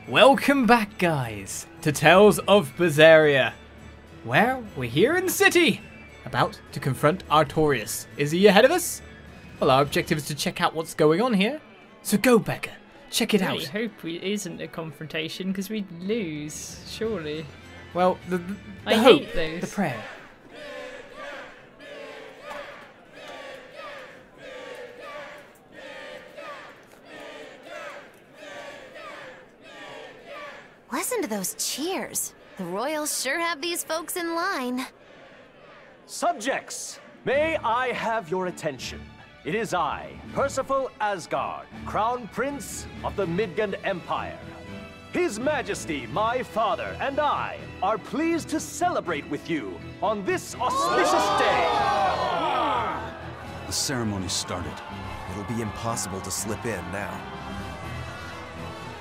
Welcome back, guys, to Tales of Berseria, where we're here in the city, about to confront Artorius. Is he ahead of us? Well, our objective is to check out what's going on here. So go, Becca, check it out. I hope it isn't a confrontation, because we'd lose, surely. Well, the I hope, hate those. the prayer. Listen to those cheers. The royals sure have these folks in line. Subjects, may I have your attention? It is I, Percival Asgard, Crown Prince of the Midgand Empire. His Majesty, my father, and I are pleased to celebrate with you on this auspicious day. The ceremony's started. It'll be impossible to slip in now.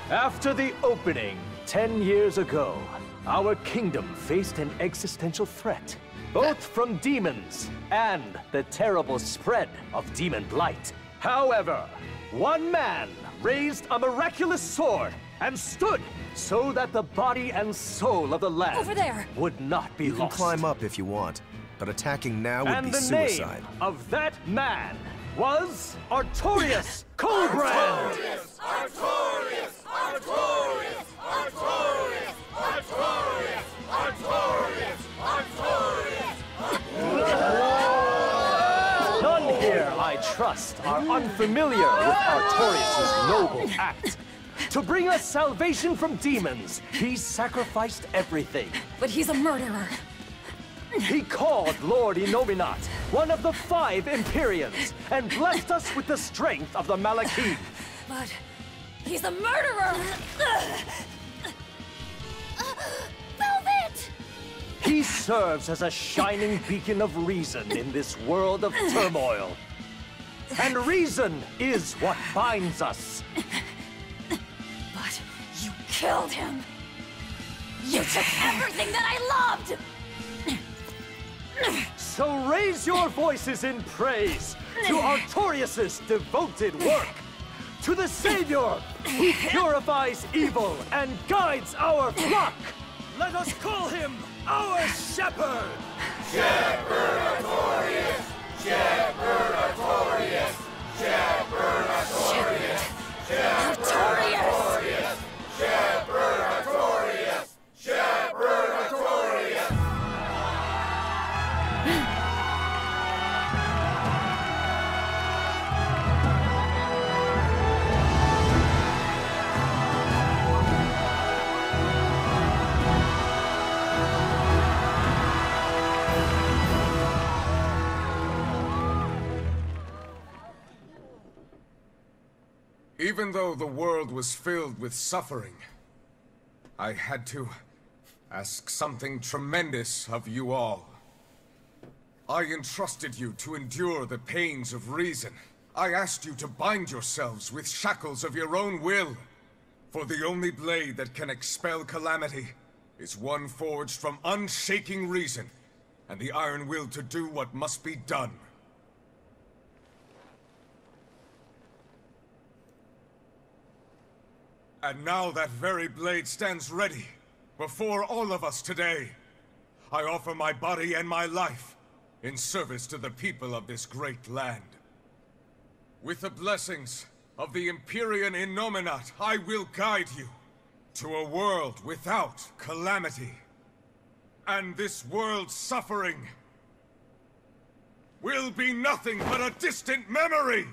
After the opening 10 years ago, our kingdom faced an existential threat, both from demons and the terrible spread of demon blight. However, one man raised a miraculous sword and stood so that the body and soul of the land Over there. would not be You can lost. climb up if you want, but attacking now would And be the suicide. name of that man was Artorius Coldbrand. Artorius! Artorius! Artorius! Artorius! Artorius! Artorius! None here, I trust, are unfamiliar with Artorius' noble act. To bring us salvation from demons, he sacrificed everything. But he's a murderer. He called Lord Inominat, one of the 5 Empyreans, and blessed us with the strength of the Malachim. But he's a murderer! Velvet! He serves as a shining beacon of reason in this world of turmoil. And reason is what binds us. But you killed him! You took everything that I loved! So raise your voices in praise to Artorius' devoted work, to the Savior who purifies evil and guides our flock. Let us call him our Shepherd! Shepherd Artorius! Shepherd Artorius! Shepherd Artorius! Artorius! Shepherd Artorius! Shepherd Artorius! Even though the world was filled with suffering, I had to ask something tremendous of you all. I entrusted you to endure the pains of reason. I asked you to bind yourselves with shackles of your own will. For the only blade that can expel calamity is one forged from unshaking reason and the iron will to do what must be done. And now that very blade stands ready, before all of us today. I offer my body and my life, in service to the people of this great land. With the blessings of the Empyrean Innominat, I will guide you to a world without calamity. And this world's suffering will be nothing but a distant memory!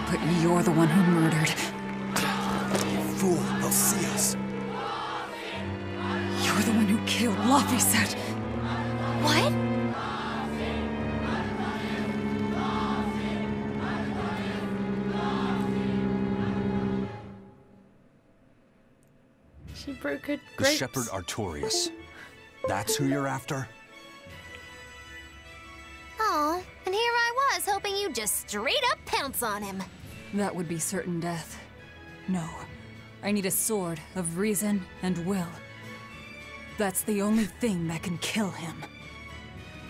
But you're the one who murdered. Fool, they'll see us. You're the one who killed Laphicet. What? She broke her The grapes. Shepherd Artorius. That's who you're after? Oh, and here I was hoping you'd just straight up pounce on him. That would be certain death. No, I need a sword of reason and will. That's the only thing that can kill him.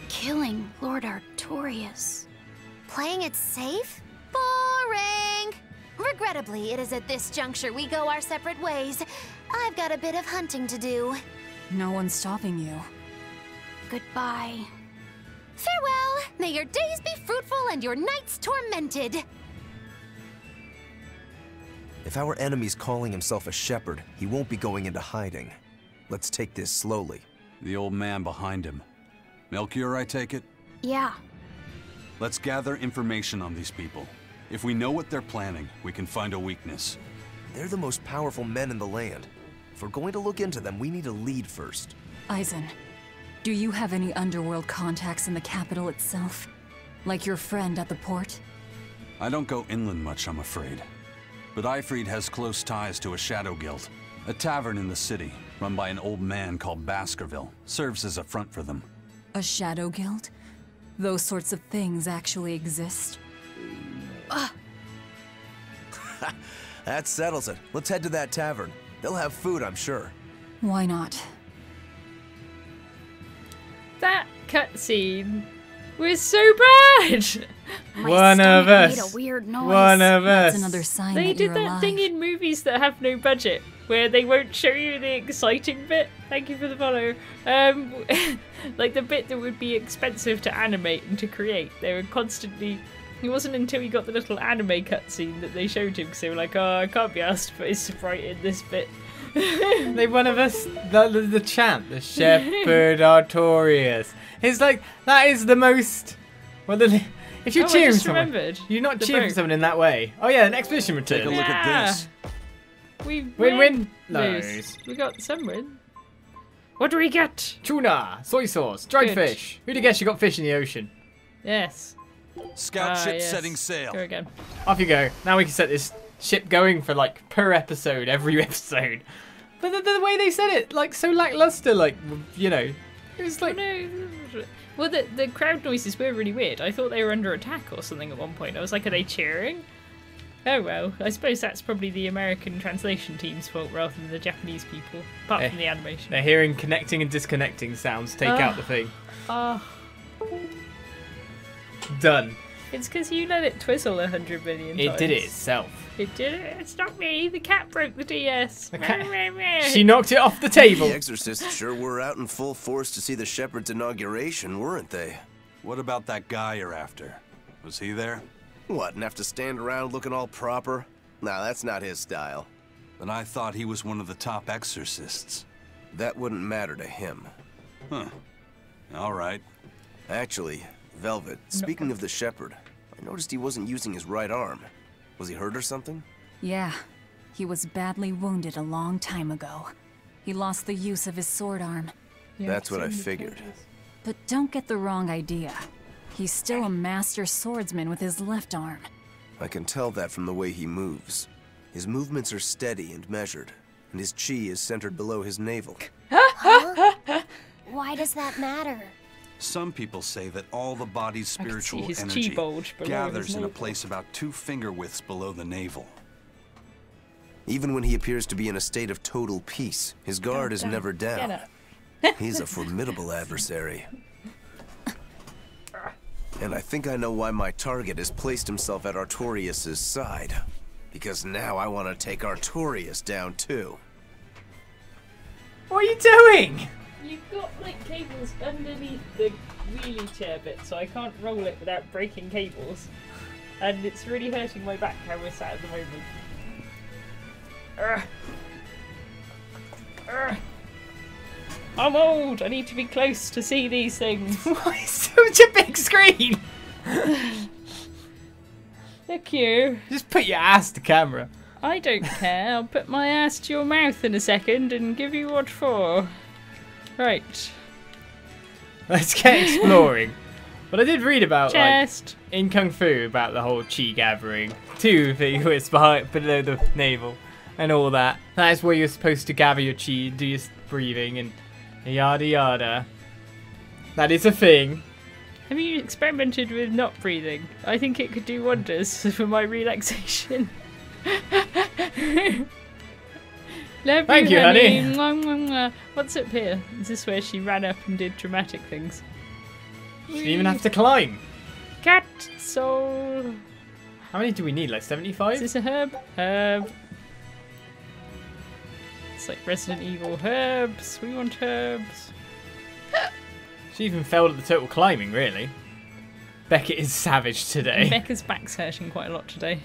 Killing Lord Artorius. Playing it safe? Boring! Regrettably, it is at this juncture we go our separate ways. I've got a bit of hunting to do. No one's stopping you. Goodbye. Farewell! May your days be fruitful and your nights tormented! If our enemy's calling himself a shepherd, he won't be going into hiding. Let's take this slowly. The old man behind him. Melchior, I take it? Yeah. Let's gather information on these people. If we know what they're planning, we can find a weakness. They're the most powerful men in the land. If we're going to look into them, we need a lead first. Eizen, do you have any underworld contacts in the capital itself? Like your friend at the port? I don't go inland much, I'm afraid. But Eifried has close ties to a shadow guild. A tavern in the city, run by an old man called Baskerville, serves as a front for them. A shadow guild? Those sorts of things actually exist? That settles it. Let's head to that tavern. They'll have food, I'm sure. Why not? That cutscene was so bad. My One of stomach us. made a weird noise. One of That's us. another sign They that did you're that alive. thing in movies that have no budget, where they won't show you the exciting bit. Thank you for the follow. Like the bit that would be expensive to animate and to create. They were constantly. It wasn't until he got the little anime cutscene that they showed him, because they were like, "Oh, I can't be asked to put his sprite in this bit." They one of us. The chant, the shepherd Artorius. It's like that is the most. Well, if you're Oh, I cheering just someone, remembered. you're not The cheering for boat. someone in that way. Oh yeah, an expedition return. Take a look at Yeah. this. We Win-win. lose. Lose. We got some win. What do we get? Tuna, soy sauce, dried Good. fish. Who'd have guessed you got fish in the ocean? Yes. Scout ship Yes. setting sail. Go again. Off you go. Now we can set this ship going for like per episode, every episode. But the way they said it, like so lackluster, like you know, it was like. No. Well, the crowd noises were really weird. I thought they were under attack or something at one point. I was like, are they cheering? Oh well, I suppose that's probably the American translation team's fault rather than the Japanese people, apart from the animation. They're hearing connecting and disconnecting sounds. Take out the thing. Oh, Done. it's because you let it twizzle 100 million times. It did it itself. It did it. It's not me. The cat broke the DS. The cat- She knocked it off the table. The exorcists sure were out in full force to see the shepherd's inauguration, weren't they? What about that guy you're after? Was he there? What, and have to stand around looking all proper? Nah, that's not his style. Then I thought he was one of the top exorcists. That wouldn't matter to him. Huh. All right. Actually, Velvet, speaking of the shepherd, I noticed he wasn't using his right arm. Was he hurt or something? Yeah. He was badly wounded a long time ago. He lost the use of his sword arm. That's what I figured. But don't get the wrong idea. He's still a master swordsman with his left arm. I can tell that from the way he moves. His movements are steady and measured, and his chi is centered below his navel. Why does that matter? Some people say that all the body's I can see spiritual his chi energy bulge below gathers his in a navel. place about 2 finger widths below the navel. Even when he appears to be in a state of total peace, his guard is never down. He's a formidable adversary. And I think I know why my target has placed himself at Artorius' side. Because now I want to take Artorius down too. What are you doing? You've got like cables underneath the wheelie chair bit, so I can't roll it without breaking cables. And it's really hurting my back how we're sat at the moment. Urgh. Urgh. I'm old. I need to be close to see these things. Why such a big screen? Thank you. Just put your ass to camera. I don't care. I'll put my ass to your mouth in a second and give you what for. Right. Let's get exploring. But I did read about Chest. like in Kung Fu about the whole chi gathering. 2 fingers behind below the navel and all that. That is where you're supposed to gather your chi and do your breathing and yada yada. That is a thing. Have you experimented with not breathing? I think it could do wonders for my relaxation. Love Thank you, honey. Mwah, mwah, mwah. What's up here? Is this where she ran up and did dramatic things? She didn't even have to climb. Cat soul. How many do we need? Like 75? Is this a herb? Herb. It's like Resident Evil herbs. We want herbs. She even failed at the total climbing, really. Becca is savage today. Becca's back's hurting quite a lot today.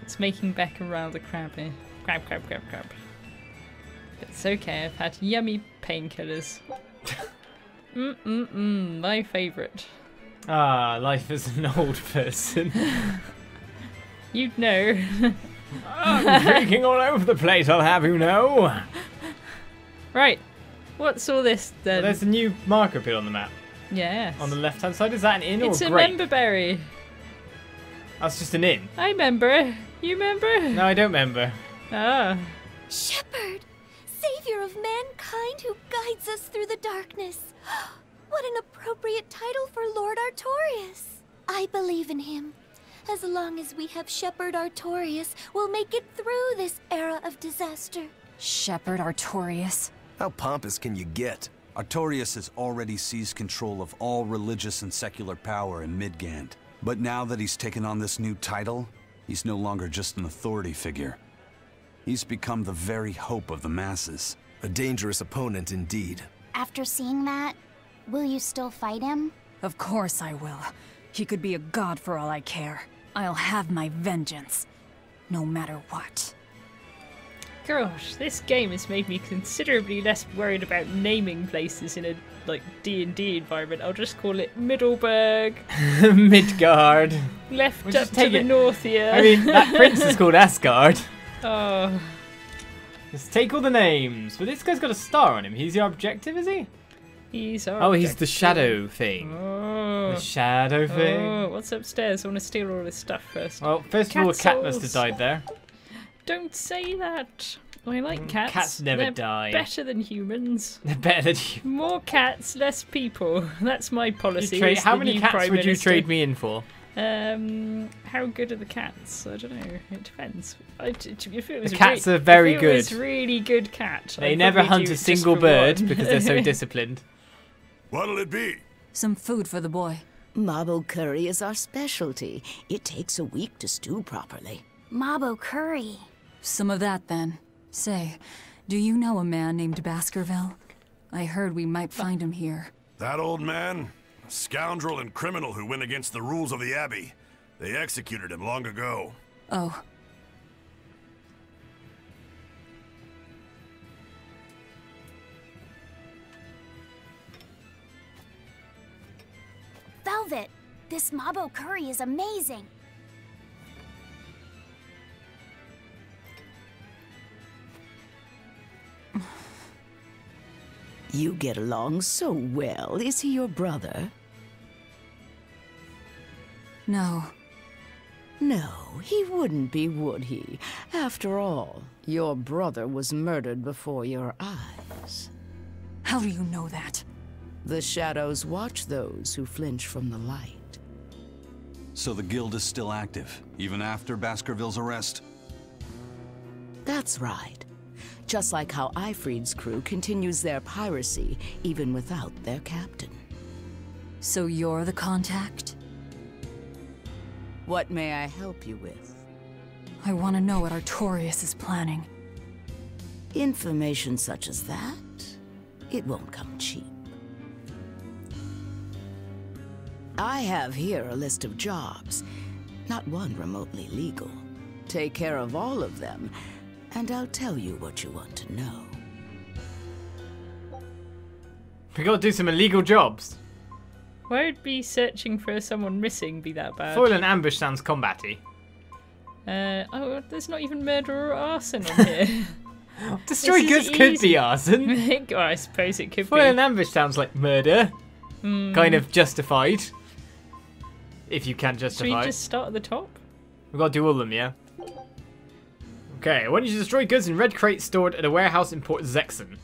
It's making Becca rather crabby. Crab. But it's okay, I've had yummy painkillers. My favourite. Ah, life as an old person. You'd know. I'm drinking all over the place, I'll have you know. Right. What's all this then? Well, there's a new marker appeared on the map. Yes. On the left-hand side, is that an inn or a It's a grape? member berry. That's just an inn. I remember. You remember? No, I don't remember. Ah. Shepherd, savior of mankind who guides us through the darkness. What an appropriate title for Lord Artorius. I believe in him. As long as we have Shepherd Artorius, we'll make it through this era of disaster. Shepherd Artorius? How pompous can you get? Artorius has already seized control of all religious and secular power in Midgand. But now that he's taken on this new title, he's no longer just an authority figure. He's become the very hope of the masses. A dangerous opponent indeed. After seeing that, will you still fight him? Of course I will. He could be a god for all I care. I'll have my vengeance. No matter what. Gosh, this game has made me considerably less worried about naming places in a like D&D environment. I'll just call it Middleburg. Midgard. Left We'll up just to take the it. north here. I mean, that prince is called Asgard. Oh. Let's take all the names. But this guy's got a star on him. He's your objective, is he? He's our Oh, he's the objective. shadow thing. Oh. The shadow thing. Oh, what's upstairs? I want to steal all this stuff first. Well, first of all, a cat must have Castles. died there. Don't say that. I like cats. Cats never They're die. Better than humans. They're better than you. More cats, less people. That's my policy. as How the many new cats Prime would you Minister. trade me in for? How good are the cats? I don't know. It depends. If it was The cats are very if it was good. really good cat. They I'd never probably hunt do a it just single for bird one. because they're so disciplined. What'll it be? Some food for the boy. Mabo curry is our specialty. It takes a week to stew properly. Mabo curry. Some of that, then. Say, do you know a man named Baskerville? I heard we might find him here. That old man? A scoundrel and criminal who went against the rules of the Abbey. They executed him long ago. Oh. Velvet, this Mabo curry is amazing. You get along so well. Is he your brother? No. No, he wouldn't be, would he? After all, your brother was murdered before your eyes. How do you know that? The shadows watch those who flinch from the light. So the guild is still active, even after Baskerville's arrest? That's right. Just like how Eifried's crew continues their piracy, even without their captain. So you're the contact? What may I help you with? I want to know what Artorius is planning. Information such as that, it won't come cheap. I have here a list of jobs, not one remotely legal. Take care of all of them, and I'll tell you what you want to know. We gotta do some illegal jobs. Why would be searching for someone missing be that bad? Foil and ambush sounds combat-y. Oh, there's not even murder or arson on here. Destroy goods could be arson. Oh, I suppose it could Foil be. and ambush sounds like murder. Kind of justified. If you can Should justify we it. just start at the top? We've got to do all of them, yeah? Okay, I want you to destroy goods in red crates stored at a warehouse in Port Zexon.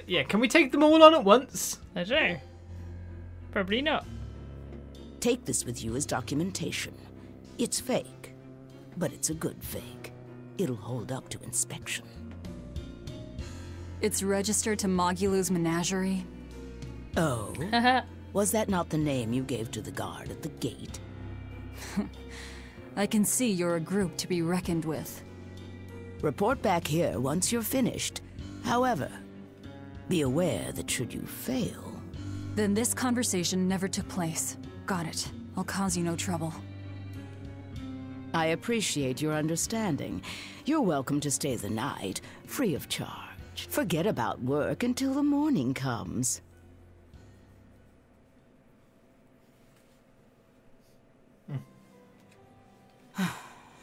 Yeah, can we take them all on at once? I don't know. Probably not. Take this with you as documentation. It's fake, but it's a good fake. it'll hold up to inspection. It's registered to Mogulu's menagerie. Oh? Was that not the name you gave to the guard at the gate? I can see you're a group to be reckoned with. Report back here once you're finished. However, be aware that should you fail... Then this conversation never took place. Got it. I'll cause you no trouble. I appreciate your understanding. You're welcome to stay the night, free of charge. Forget about work until the morning comes.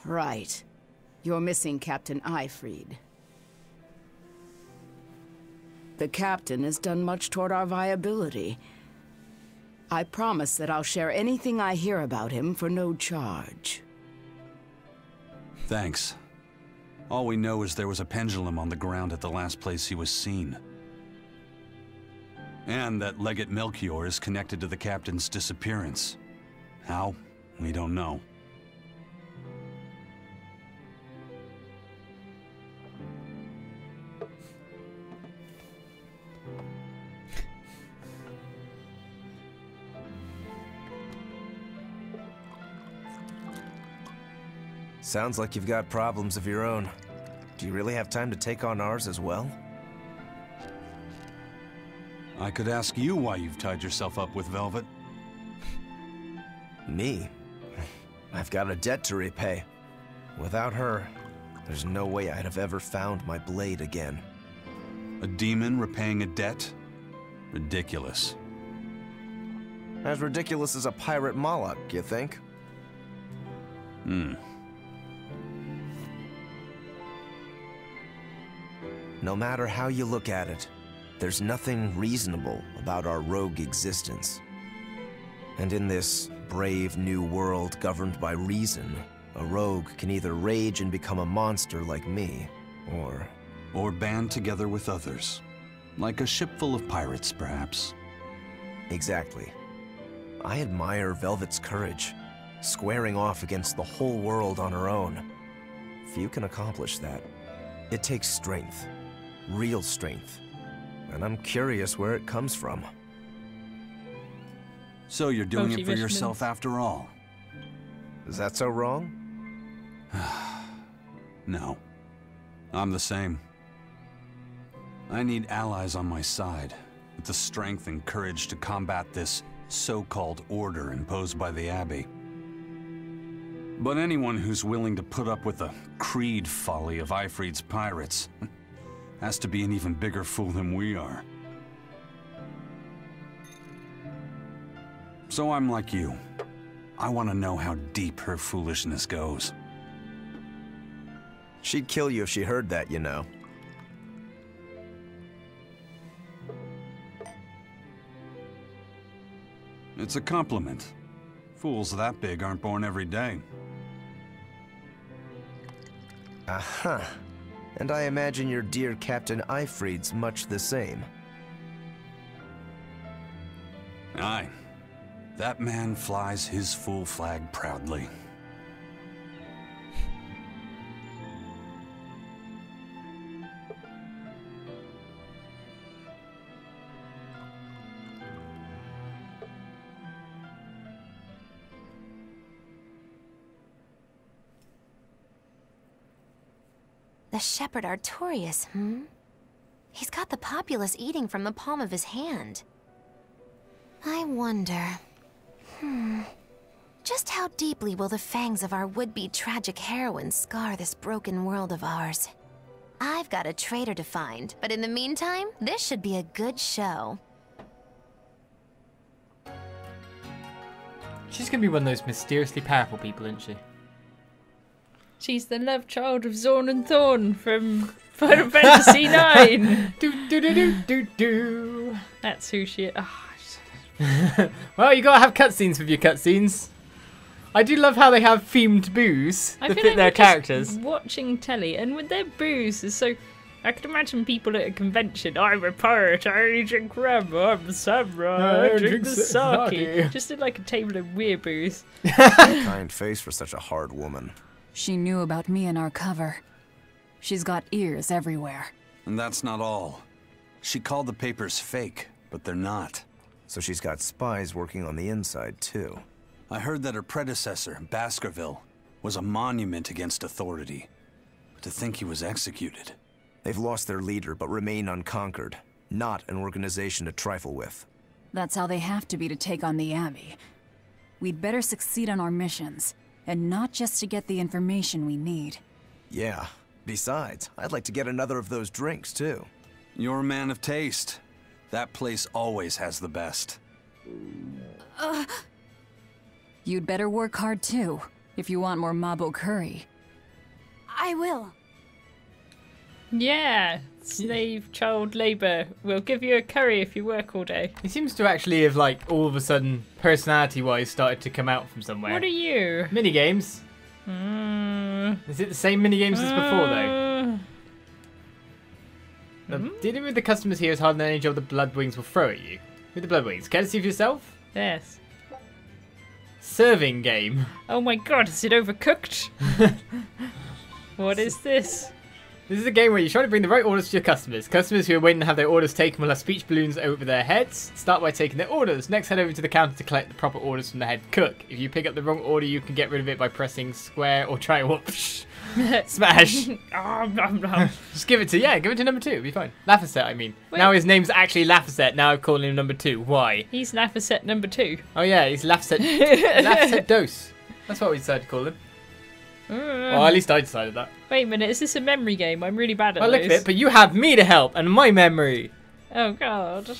Right. You're missing Captain Eifried. The captain has done much toward our viability. I promise that I'll share anything I hear about him for no charge. Thanks. All we know is there was a pendulum on the ground at the last place he was seen. And that Legate Melchior is connected to the captain's disappearance. How? We don't know. Sounds like you've got problems of your own. Do you really have time to take on ours as well? I could ask you why you've tied yourself up with Velvet. Me? I've got a debt to repay. Without her, there's no way I'd have ever found my blade again. A demon repaying a debt? Ridiculous. As ridiculous as a pirate Moloch, you think? No matter how you look at it, there's nothing reasonable about our rogue existence. And in this brave new world governed by reason, a rogue can either rage and become a monster like me, or band together with others. Like a ship full of pirates, perhaps. Exactly. I admire Velvet's courage, squaring off against the whole world on her own. Few can accomplish that. It takes strength. Real strength. And I'm curious where it comes from. So you're doing it for yourself after all? Is that so wrong? No. I'm the same. I need allies on my side, with the strength and courage to combat this so-called order imposed by the Abbey. But anyone who's willing to put up with the creed folly of Eifried's pirates has to be an even bigger fool than we are. So I'm like you. I want to know how deep her foolishness goes. She'd kill you if she heard that, you know. It's a compliment. Fools that big aren't born every day. Aha. And I imagine your dear Captain Eifried's much the same. Aye. That man flies his full flag proudly. The shepherd Artorius, He's got the populace eating from the palm of his hand. I wonder... Just how deeply will the fangs of our would-be tragic heroine scar this broken world of ours? I've got a traitor to find, but in the meantime, this should be a good show. She's gonna be one of those mysteriously powerful people, isn't she? She's the love child of Zorn and Thorn from Final Fantasy IX. Do. That's who she is. Oh, well, you gotta have cutscenes with your cutscenes. I do love how they have themed boos that fit their characters. Watching telly, and with their boos is so... I can imagine people at a convention. I'm a pirate, I only drink rum. I'm a samurai, I drink the sake. Just in like a table of weirboos. Kind face for such a hard woman. She knew about me and our cover. She's got ears everywhere. And that's not all. She called the papers fake, but they're not. So she's got spies working on the inside, too. I heard that her predecessor, Baskerville, was a monument against authority. But to think he was executed. They've lost their leader, but remain unconquered. Not an organization to trifle with. That's how they have to be to take on the Abbey. We'd better succeed on our missions, and not just to get the information we need. Yeah. Besides, I'd like to get another of those drinks, too. You're a man of taste. That place always has the best. You'd better work hard, too, if you want more Mabo curry. I will. Yeah, slave child labor. We'll give you a curry if you work all day. He seems to actually have, like, all of a sudden, personality-wise, started to come out from somewhere. What are you? Minigames. Is it the same minigames as before, though? Dealing with the customers here is harder than any job the Bloodwings will throw at you. With the Bloodwings, care to see for yourself? Yes. Serving game. Oh my god, is it overcooked? What is this? This is a game where you try to bring the right orders to your customers. Customers who are waiting to have their orders taken will have speech balloons over their heads. Start by taking their orders. Next, head over to the counter to collect the proper orders from the head cook. If you pick up the wrong order, you can get rid of it by pressing square or triangle. Smash. Just give it to number 2. It'll be fine. Laphicet, I mean. Wait. Now his name's actually Laphicet. Now I'm calling him number 2. Why? He's Laphicet number 2. Oh yeah, he's Laphicet. Laphicet Dose. That's what we decided to call him. Well, at least I decided that. Wait a minute, is this a memory game? I'm really bad at I those. look at it, but you have me to help and my memory. Oh god.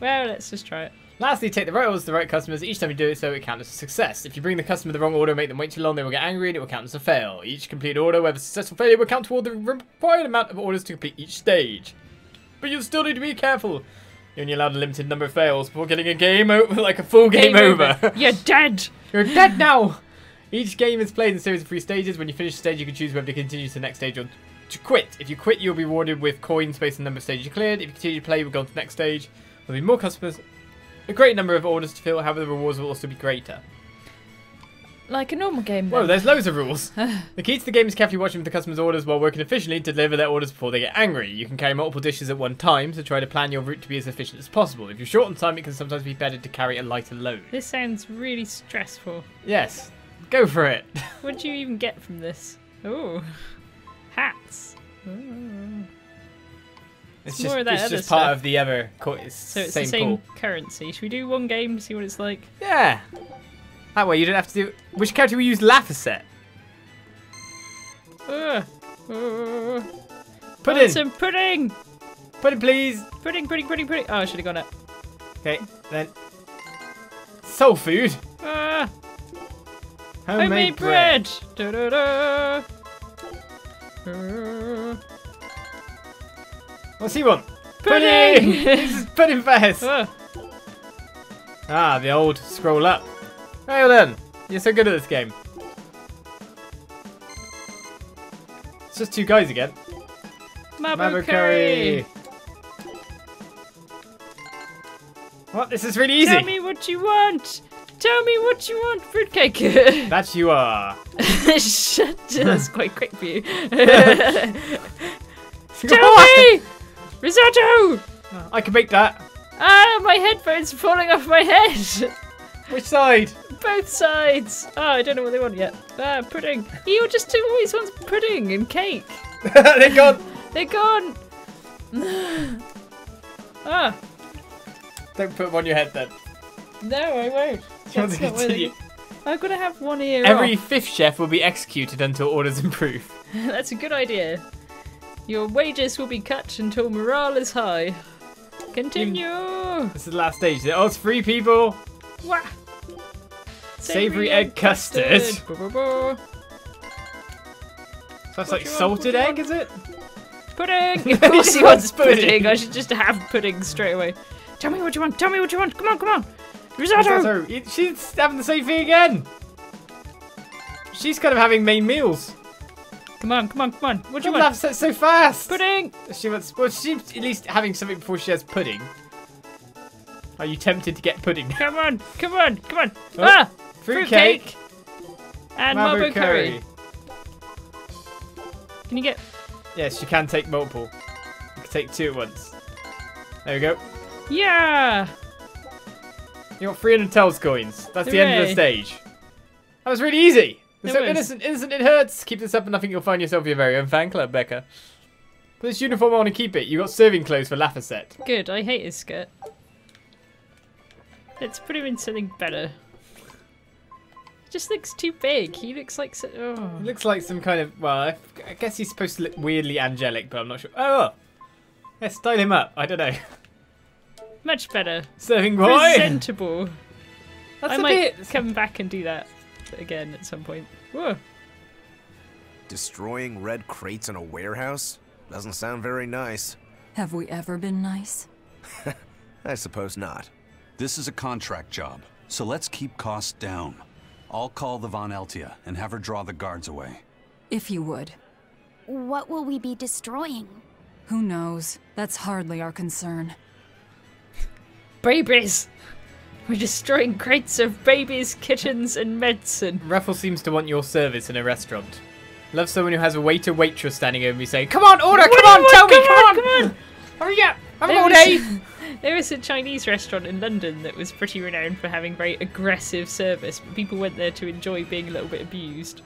Well, let's just try it. Lastly, take the right orders to the right customers. Each time you do it, so it counts as a success. If you bring the customer the wrong order and make them wait too long, they will get angry and it will count as a fail. Each completed order, whether successful or failure, will count toward the required amount of orders to complete each stage. But you'll still need to be careful. You're only allowed a limited number of fails before getting a game over, like a full game over. You're dead. You're dead now. Each game is played in a series of 3 stages. When you finish a stage, you can choose whether to continue to the next stage or to quit. If you quit, you'll be rewarded with coins based on the number of stages you cleared. If you continue to play, you'll go on to the next stage. There'll be more customers, a great number of orders to fill. However, the rewards will also be greater. Like a normal game, then. Whoa, there's loads of rules. The key to the game is carefully watching for the customers' orders while working efficiently to deliver their orders before they get angry. You can carry multiple dishes at one time, so try to plan your route to be as efficient as possible. If you're short on time, it can sometimes be better to carry a lighter load. This sounds really stressful. Yes. Go for it. What do you even get from this? Oh, hats. It's more of that other just part stuff. of the other. So it's same the same pool. currency. Should we do one game to see what it's like? Yeah. That way you don't have to do. Which character we use? Laphicet. Pudding. Some pudding. Pudding, please. Pudding. Oh, I should have gone up. Okay, then. Soul food. Homemade bread. What's he want? Pudding! This is Pudding Fest. Ah, the old scroll up. Well then, you're so good at this game. It's just 2 guys again. Mabo curry. What? This is really easy. Tell me what you want. Fruitcake. That you are. Shut. That's quite quick for you. Tell me! Risotto! I can make that. Ah, my headphones are falling off my head. Which side? Both sides. Oh, I don't know what they want yet. Ah, pudding. He just always wants pudding and cake. They're gone. They're gone. Ah. Don't put them on your head then. No, I won't. Do you want to continue? I'm going to have one ear Every off. 5th chef will be executed until orders improve. That's a good idea. Your wages will be cut until morale is high. Continue. This is the last stage. Oh, it's 3 people. Wah. Savoury egg custard. Bo. So that's like salted egg, is it? Pudding! Of course he wants pudding. I should just have pudding straight away. Tell me what you want. Come on. Risotto! She's having the same thing again. She's kind of having main meals. Come on. What do you Don't want? laugh so fast. Pudding! She wants. Well, she's at least having something before she has pudding. Are you tempted to get pudding? Come on! Oh, fruitcake and Mabo curry. Can you get Yes, you can take multiple. You can take 2 at once. There we go. Yeah! You got 300 Tales coins. That's the end of the stage. That was really easy. It So was. innocent, it hurts. Keep this up and I think you'll find yourself your very own fan club, Becca. Put this uniform on and keep it. You got serving clothes for Laphicet. Good, I hate his skirt. Let's put him in something better. He just looks too big. He looks like He looks like some kind of, well, I guess he's supposed to look weirdly angelic, but I'm not sure. Oh! Yeah, style him up. I don't know. Much better. Serving boy! Presentable. That's I a might bit... come back and do that again at some point. Whoa. Destroying red crates in a warehouse? Doesn't sound very nice. Have we ever been nice? I suppose not. This is a contract job, so let's keep costs down. I'll call the Von Eltia and have her draw the guards away. If you would. What will we be destroying? Who knows? That's hardly our concern. Babies! We're destroying crates of babies, kittens, and medicine. Raffle seems to want your service in a restaurant. Love someone who has a waiter-waitress standing over me saying, "Come on, order! Come on, tell me! Come on! Hurry up! I'm all day!" There was a Chinese restaurant in London that was pretty renowned for having very aggressive service, but people went there to enjoy being a little bit abused.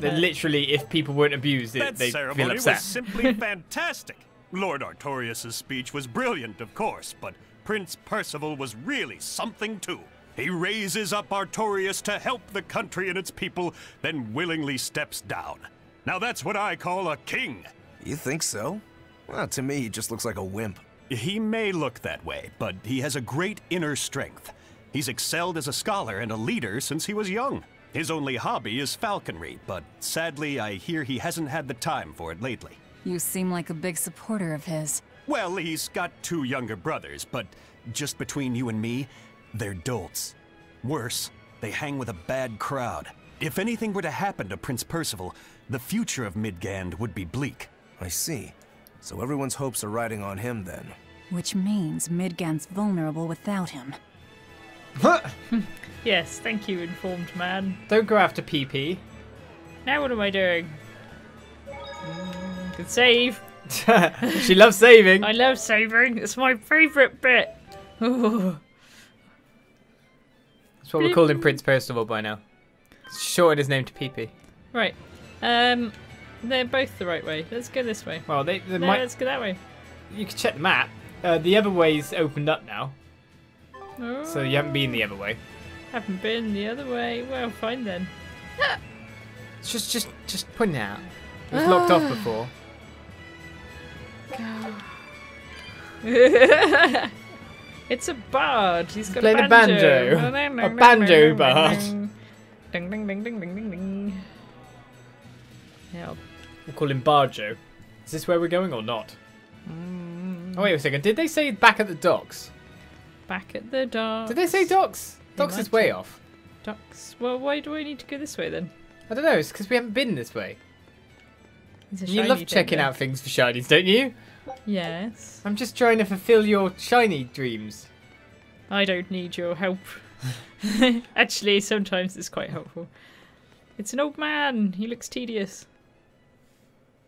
Literally, if people weren't abused, That they'd feel ceremony upset. was simply fantastic. Lord Artorius' speech was brilliant, of course, but Prince Percival was really something too. He raises up Artorius to help the country and its people, then willingly steps down. Now that's what I call a king. You think so? Well, to me, he just looks like a wimp. He may look that way, but he has a great inner strength. He's excelled as a scholar and a leader since he was young. His only hobby is falconry, but sadly I hear he hasn't had the time for it lately. You seem like a big supporter of his. Well, he's got 2 younger brothers, but just between you and me, they're dolts. Worse, they hang with a bad crowd. If anything were to happen to Prince Percival, the future of Midgand would be bleak. I see. So everyone's hopes are riding on him then. Which means Midgand's vulnerable without him. Yes, thank you, informed man. Don't go after PP. Now what am I doing? Good save. She loves saving. I love saving. It's my favourite bit. Ooh. That's what we called him Prince Percival by now. Shortened his name to PP. Right. They're both the right way. Let's go this way. Well, they No, might. let's go that way. You can check the map. The other way's opened up now, Oh, so you haven't been the other way. haven't been the other way. Well, fine then. It's just pointing it out. It was locked off before. It's a bard. He's got Playing a a banjo. banjo. A banjo bard. Ding ding ding ding ding ding ding. Yeah. We'll call him Barjo. Is this where we're going or not? Oh, wait a second. Did they say back at the docks? Back at the docks. Did they say docks? Docks is way off. Docks. Well, why do I need to go this way then? I don't know. It's because we haven't been this way. It's a You shiny love thing, checking though. out things for shinies, don't you? Yes. I'm just trying to fulfill your shiny dreams. I don't need your help. Actually, sometimes it's quite helpful. It's an old man. He looks tedious.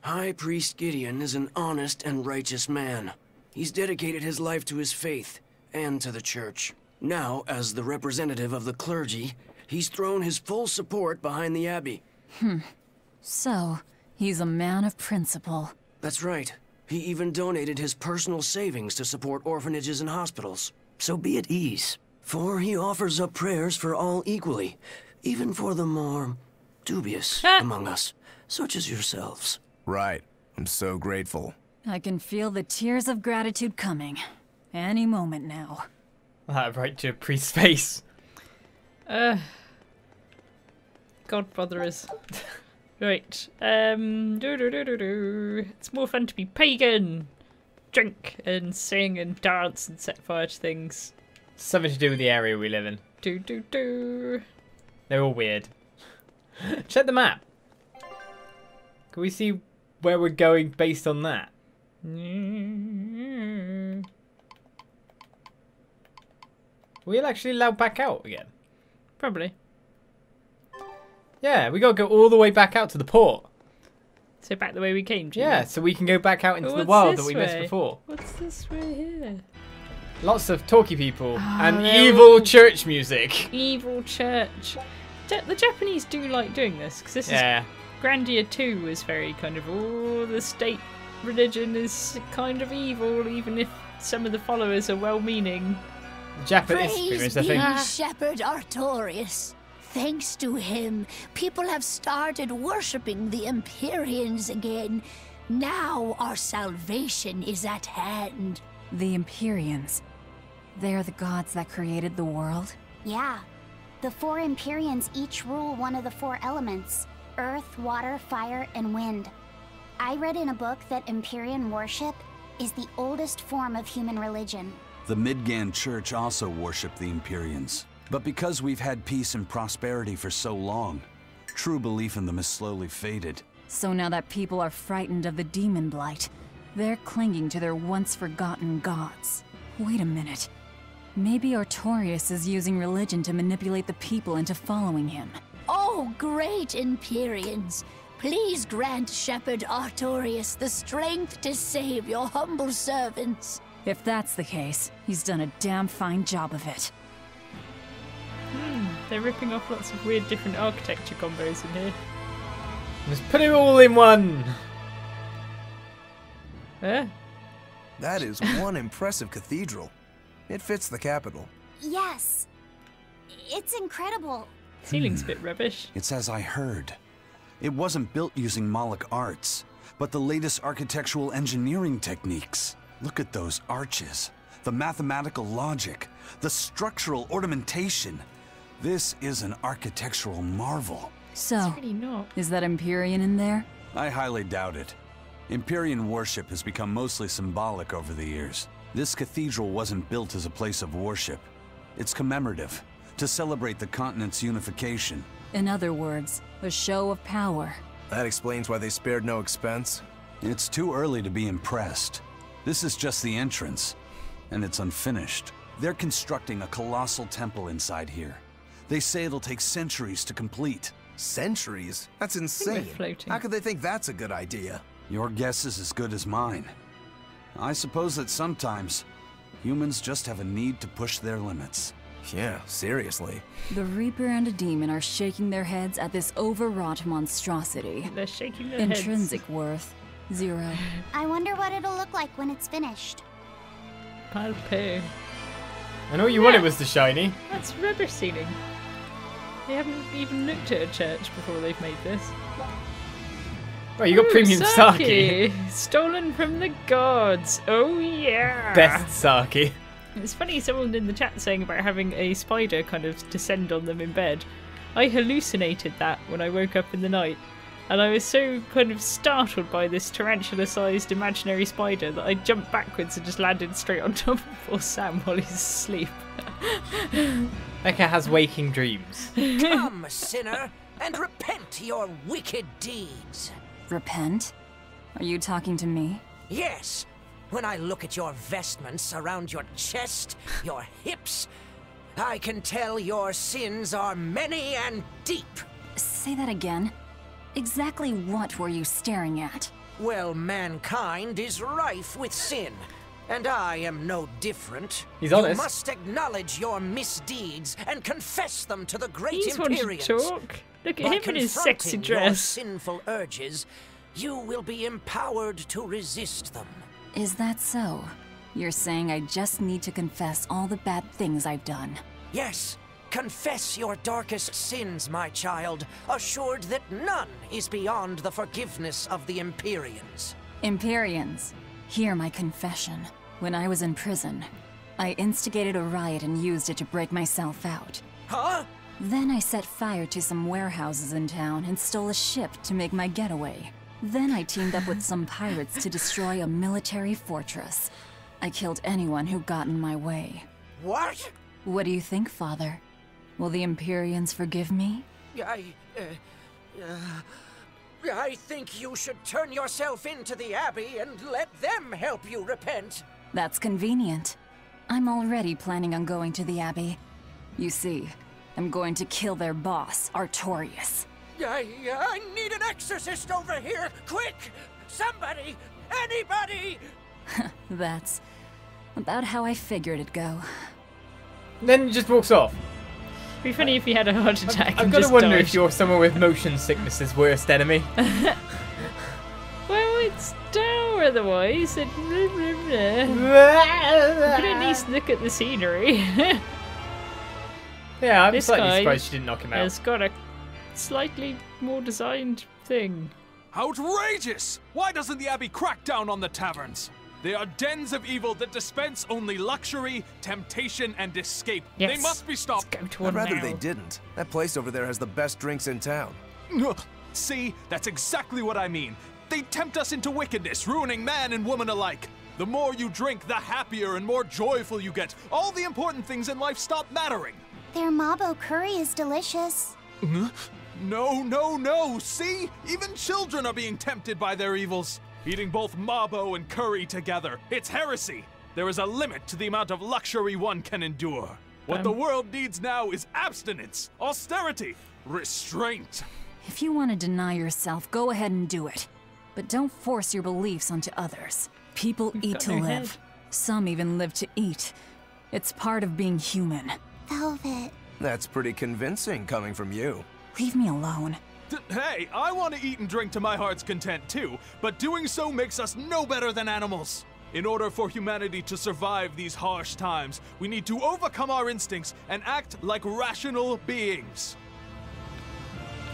High Priest Gideon is an honest and righteous man. He's dedicated his life to his faith and to the church. Now, as the representative of the clergy, he's thrown his full support behind the abbey. So, he's a man of principle. That's right. He even donated his personal savings to support orphanages and hospitals. So be at ease, for he offers up prayers for all equally, even for the more dubious among us, such as yourselves. Right. I'm so grateful. I can feel the tears of gratitude coming. Any moment now. Right to a priest's face. Godbrotherers. Right. It's more fun to be pagan. Drink and sing and dance and set fire to things. Something to do with the area we live in. They're all weird. Check the map. Can we see where we're going based on that? We'll actually allowed back out again. Probably. Yeah, we gotta go all the way back out to the port. So back the way we came to. Yeah, so we can go back out into the What's world that this we missed way? before. What's this way here? Lots of talky people and they're evil all- church music. Evil church. The Japanese do like doing this, because this Yeah. is... Grandia 2 was very kind of, oh, the state religion is kind of evil, even if some of the followers are well-meaning. The Japanese Praise experience, I be think. Shepherd Artorius. Thanks to him, people have started worshipping the Empyreans again. Now our salvation is at hand. The Empyreans. They're the gods that created the world? Yeah. The 4 Empyreans each rule one of the 4 elements: earth, water, fire, and wind. I read in a book that Empyrean worship is the oldest form of human religion. The Midgand Church also worshipped the Empyreans. But because we've had peace and prosperity for so long, true belief in them has slowly faded. So now that people are frightened of the demon blight, they're clinging to their once-forgotten gods. Wait a minute. Maybe Artorius is using religion to manipulate the people into following him. Oh, great Empyreans! Please grant Shepherd Artorius the strength to save your humble servants. If that's the case, he's done a damn fine job of it. They're ripping off lots of weird different architecture combos in here. Let's put it all in one. That is one impressive cathedral. It fits the capital. Yes. It's incredible. Ceiling's a bit rubbish. It's as I heard. It wasn't built using Moloch arts, but the latest architectural engineering techniques. Look at those arches, the mathematical logic, the structural ornamentation. This is an architectural marvel. So, It's really not. is that Empyrean in there? I highly doubt it. Empyrean worship has become mostly symbolic over the years. This cathedral wasn't built as a place of worship. It's commemorative, to celebrate the continent's unification. In other words, a show of power. That explains why they spared no expense. It's too early to be impressed. This is just the entrance, and it's unfinished. They're constructing a colossal temple inside here. They say it'll take centuries to complete. Centuries? That's they're insane. floating. How could they think that's a good idea? Your guess is as good as mine. I suppose that sometimes humans just have a need to push their limits. Yeah, seriously. The Reaper and a Demon are shaking their heads at this overwrought monstrosity. They're shaking their Intrinsic worth, 0. I wonder what it'll look like when it's finished. heads. Pile of poo. I know what you wanted was the shiny. That's rubbish ceiling. They haven't even looked at a church before they've made this. Oh, you got Ooh, premium sake. Stolen from the gods. Oh yeah. Best sake. It's funny, someone in the chat saying about having a spider kind of descend on them in bed. I hallucinated that when I woke up in the night. And I was so kind of startled by this tarantula-sized imaginary spider that I jumped backwards and just landed straight on top of poor Sam while he's asleep. Becca has waking dreams. Come, sinner, and repent your wicked deeds. Repent? Are you talking to me? Yes, when I look at your vestments around your chest, your hips, I can tell your sins are many and deep. Say that again. Exactly what were you staring at? Well, mankind is rife with sin, and I am no different. He's honest. You must acknowledge your misdeeds and confess them to the great He's wanting to Empyreans. talk. Look at By him in his sexy confronting your dress. sinful urges, you will be empowered to resist them. Is that so? You're saying I just need to confess all the bad things I've done. Yes, confess your darkest sins, my child, assured that none is beyond the forgiveness of the Empyreans. Empyreans, hear my confession. When I was in prison, I instigated a riot and used it to break myself out. Huh? Then I set fire to some warehouses in town and stole a ship to make my getaway. Then I teamed up with some pirates to destroy a military fortress. I killed anyone who got in my way. What? What do you think, Father? Will the Empyreans forgive me? I think you should turn yourself into the Abbey and let them help you repent. That's convenient. I'm already planning on going to the Abbey. You see, I'm going to kill their boss, Artorius. I need an exorcist over here! Quick! Somebody! Anybody! That's about how I figured it'd go. Then he just walks off. It'd be funny if he had a heart attack. I've and got to just wonder died. if you're someone with motion sickness's worst enemy. Well, it's down otherwise. And blah, blah, blah. You could at least look at the scenery. Yeah, I'm This slightly guy surprised she didn't knock him out. has got a slightly more designed thing. Outrageous! Why doesn't the Abbey crack down on the taverns? They are dens of evil that dispense only luxury, temptation, and escape. Yes. They must be stopped. Let's go to I'd one rather now. they didn't. That place over there has the best drinks in town. Ugh. See, that's exactly what I mean. They tempt us into wickedness, ruining man and woman alike. The more you drink, the happier and more joyful you get. All the important things in life stop mattering. Their mabo curry is delicious. No, no, no! See? Even children are being tempted by their evils. Eating both mabo and curry together. It's heresy. There is a limit to the amount of luxury one can endure. What the world needs now is abstinence, austerity, restraint. If you want to deny yourself, go ahead and do it. But don't force your beliefs onto others. People eat to live. Some even live to eat. It's part of being human. Velvet. That's pretty convincing coming from you. Leave me alone. Hey, I want to eat and drink to my heart's content too, but doing so makes us no better than animals. In order for humanity to survive these harsh times, we need to overcome our instincts and act like rational beings.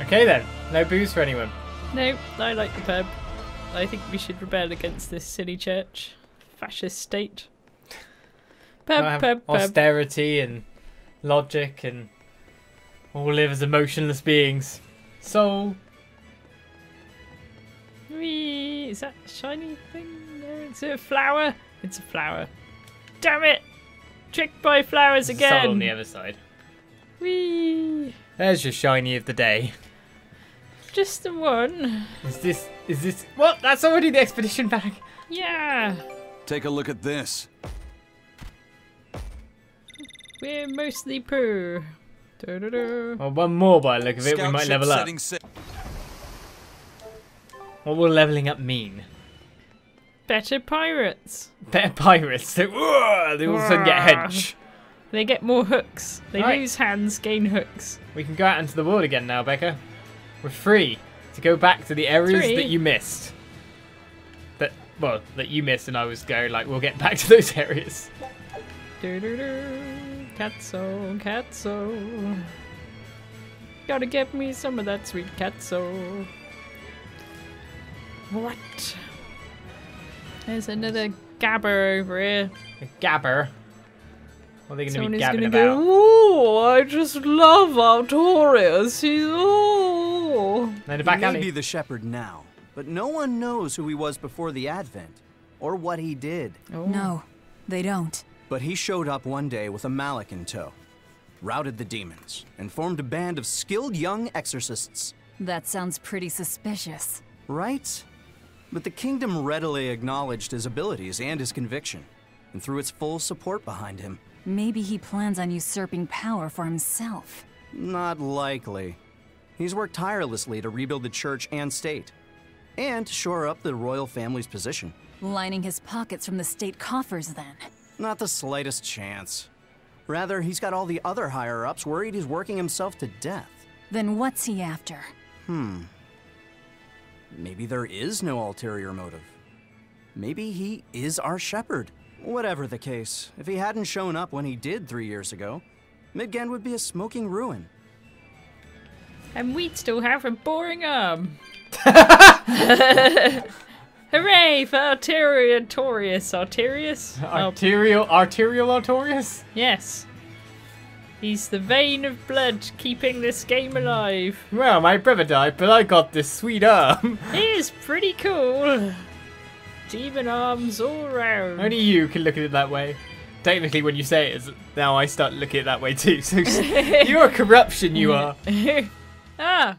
Okay then, no booze for anyone. No, I like the pub. I think we should rebel against this silly church. Fascist state. Pub, Have pub, pub. austerity and logic and all live as emotionless beings. So, Whee! Is that a shiny thing? No, it's a flower. It's a flower. Damn it! Tricked by flowers there's a again. soul on the other side. Whee! There's your shiny of the day. Just the one. Is this, what? That's already the expedition bag. Yeah. Take a look at this. We're mostly poo. Da-da-da. Well, one more by the look of it, we Scout might ship level up. setting sail. What will leveling up mean? Better pirates. Better pirates. So, they all of a sudden get hench. They get more hooks. They Right. lose hands, gain hooks. We can go out into the world again now, Becca. We're free to go back to the areas Free? that you missed. That you missed, and I was going like, we'll get back to those areas. Catso, catso. Gotta get me some of that sweet catso. What? There's another gabber over here. A gabber? What are they going to Someone be is gabbing gonna about? go, oh, I just love Artorius. He's, oh. Then the back He may alley. be the shepherd now, but no one knows who he was before the Advent, or what he did. Oh. No, they don't. But he showed up one day with a mallet in tow, routed the demons, and formed a band of skilled young exorcists. That sounds pretty suspicious. Right? But the kingdom readily acknowledged his abilities and his conviction, and threw its full support behind him. Maybe he plans on usurping power for himself. Not likely. He's worked tirelessly to rebuild the church and state, and shore up the royal family's position. Lining his pockets from the state coffers, then. Not the slightest chance. Rather, he's got all the other higher-ups worried he's working himself to death. Then what's he after? Maybe there is no ulterior motive. Maybe he is our shepherd. Whatever the case, if he hadn't shown up when he did 3 years ago, Midgand would be a smoking ruin. And we'd still have a boring arm. Hooray for Artorius. Arterial Artorius? Yes. He's the vein of blood keeping this game alive. Well, my brother died, but I got this sweet arm. It is pretty cool. Demon arms all round. Only you can look at it that way. Technically, when you say it, now I start looking at it that way too. So you're a corruption, you are. Ah,